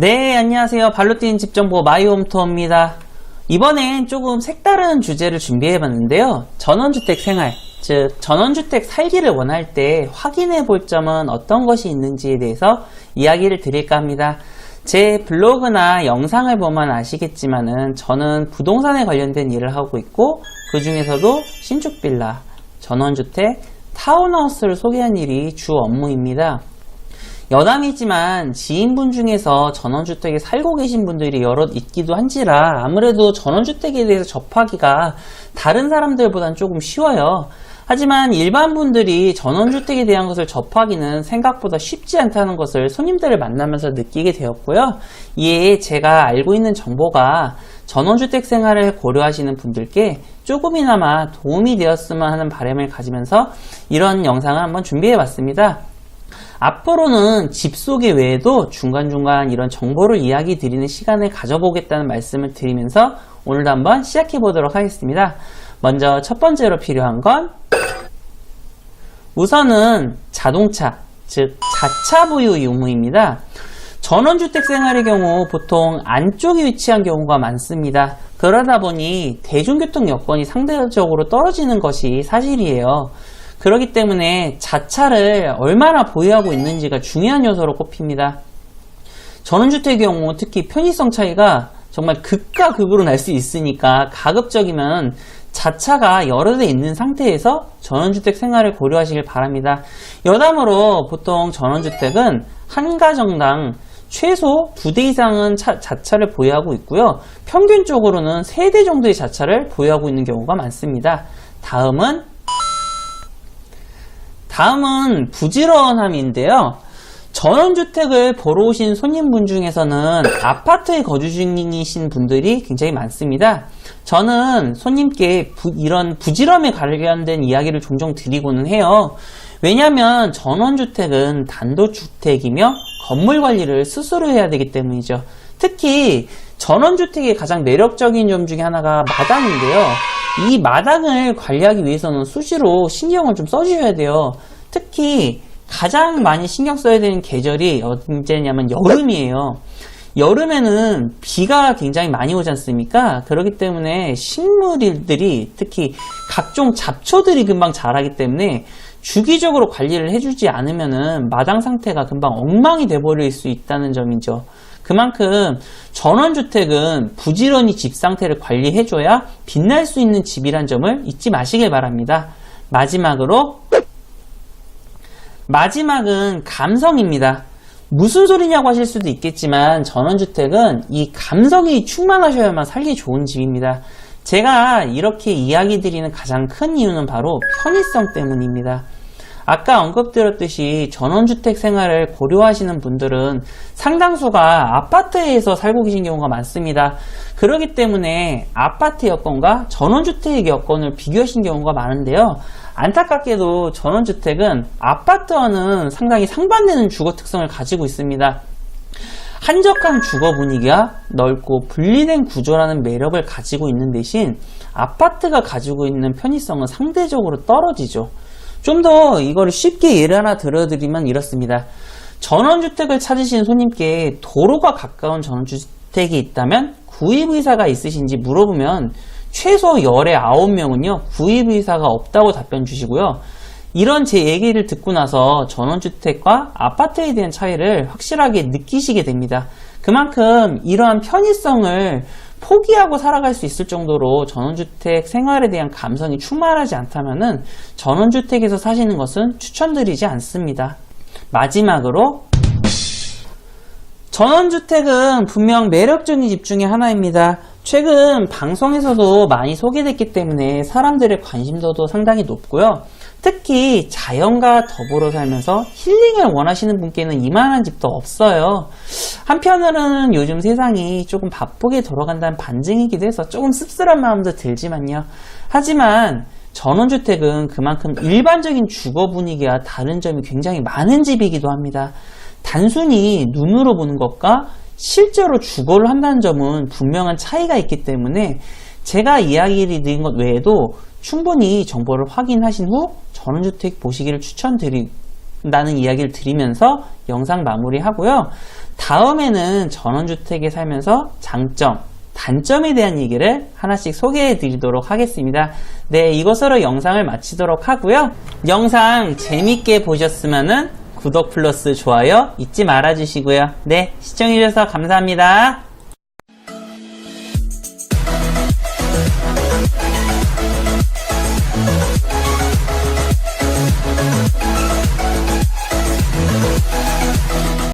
네, 안녕하세요. 발로 뛰는 집정보 마이홈투어입니다. 이번엔 조금 색다른 주제를 준비해봤는데요. 전원주택 생활, 즉 전원주택 살기를 원할 때 확인해 볼 점은 어떤 것이 있는지에 대해서 이야기를 드릴까 합니다. 제 블로그나 영상을 보면 아시겠지만은 저는 부동산에 관련된 일을 하고 있고, 그 중에서도 신축 빌라, 전원주택, 타운하우스를 소개한 일이 주 업무입니다. 여담이지만 지인분 중에서 전원주택에 살고 계신 분들이 여럿 있기도 한지라 아무래도 전원주택에 대해서 접하기가 다른 사람들보단 조금 쉬워요. 하지만 일반 분들이 전원주택에 대한 것을 접하기는 생각보다 쉽지 않다는 것을 손님들을 만나면서 느끼게 되었고요. 이에 제가 알고 있는 정보가 전원주택 생활을 고려하시는 분들께 조금이나마 도움이 되었으면 하는 바람을 가지면서 이런 영상을 한번 준비해 봤습니다. 앞으로는 집 소개 외에도 중간중간 이런 정보를 이야기 드리는 시간을 가져보겠다는 말씀을 드리면서 오늘도 한번 시작해 보도록 하겠습니다. 먼저 첫 번째로 필요한 건 우선은 자동차, 즉 자차 보유 유무입니다. 전원주택 생활의 경우 보통 안쪽에 위치한 경우가 많습니다. 그러다 보니 대중교통 여건이 상대적으로 떨어지는 것이 사실이에요. 그렇기 때문에 자차를 얼마나 보유하고 있는지가 중요한 요소로 꼽힙니다. 전원주택의 경우 특히 편의성 차이가 정말 극과 극으로 날 수 있으니까 가급적이면 자차가 여러 대 있는 상태에서 전원주택 생활을 고려하시길 바랍니다. 여담으로 보통 전원주택은 한 가정당 최소 2대 이상은 자차를 보유하고 있고요. 평균적으로는 3대 정도의 자차를 보유하고 있는 경우가 많습니다. 다음은 부지런함인데요. 전원주택을 보러 오신 손님분 중에서는 아파트에 거주 중이신 분들이 굉장히 많습니다. 저는 손님께 이런 부지런함에 관련된 이야기를 종종 드리고는 해요. 왜냐하면 전원주택은 단독주택이며 건물 관리를 스스로 해야 되기 때문이죠. 특히 전원주택의 가장 매력적인 점 중에 하나가 마당인데요. 이 마당을 관리하기 위해서는 수시로 신경을 좀 써주셔야 돼요. 특히 가장 많이 신경 써야 되는 계절이 언제냐면 여름이에요. 여름에는 비가 굉장히 많이 오지 않습니까? 그렇기 때문에 식물들이 특히 각종 잡초들이 금방 자라기 때문에 주기적으로 관리를 해주지 않으면은 마당 상태가 금방 엉망이 돼버릴 수 있다는 점이죠. 그만큼 전원주택은 부지런히 집 상태를 관리해줘야 빛날 수 있는 집이란 점을 잊지 마시길 바랍니다. 마지막은 감성입니다. 무슨 소리냐고 하실 수도 있겠지만 전원주택은 이 감성이 충만하셔야만 살기 좋은 집입니다. 제가 이렇게 이야기 드리는 가장 큰 이유는 바로 편의성 때문입니다. 아까 언급드렸듯이 전원주택 생활을 고려하시는 분들은 상당수가 아파트에서 살고 계신 경우가 많습니다. 그렇기 때문에 아파트 여건과 전원주택 여건을 비교하신 경우가 많은데요. 안타깝게도 전원주택은 아파트와는 상당히 상반되는 주거 특성을 가지고 있습니다. 한적한 주거 분위기와 넓고 분리된 구조라는 매력을 가지고 있는 대신 아파트가 가지고 있는 편의성은 상대적으로 떨어지죠. 좀 더 이거를 쉽게 예를 하나 들어드리면 이렇습니다. 전원주택을 찾으신 손님께 도로가 가까운 전원주택이 있다면 구입의사가 있으신지 물어보면 최소 열의 9명은요 구입의사가 없다고 답변 주시고요. 이런 제 얘기를 듣고 나서 전원주택과 아파트에 대한 차이를 확실하게 느끼시게 됩니다. 그만큼 이러한 편의성을 포기하고 살아갈 수 있을 정도로 전원주택 생활에 대한 감성이 충만하지 않다면은 전원주택에서 사시는 것은 추천드리지 않습니다. 마지막으로 전원주택은 분명 매력적인 집 중에 하나입니다. 최근 방송에서도 많이 소개됐기 때문에 사람들의 관심도도 상당히 높고요. 특히 자연과 더불어 살면서 힐링을 원하시는 분께는 이만한 집도 없어요. 한편으로는 요즘 세상이 조금 바쁘게 돌아간다는 반증이기도 해서 조금 씁쓸한 마음도 들지만요. 하지만 전원주택은 그만큼 일반적인 주거 분위기와 다른 점이 굉장히 많은 집이기도 합니다. 단순히 눈으로 보는 것과 실제로 주거를 한다는 점은 분명한 차이가 있기 때문에 제가 이야기를 드린 것 외에도 충분히 정보를 확인하신 후 전원주택 보시기를 추천드린다는 이야기를 드리면서 영상 마무리하고요. 다음에는 전원주택에 살면서 장점, 단점에 대한 얘기를 하나씩 소개해 드리도록 하겠습니다. 네, 이것으로 영상을 마치도록 하고요. 영상 재밌게 보셨으면은 구독 플러스 좋아요 잊지 말아 주시고요. 네, 시청해 주셔서 감사합니다.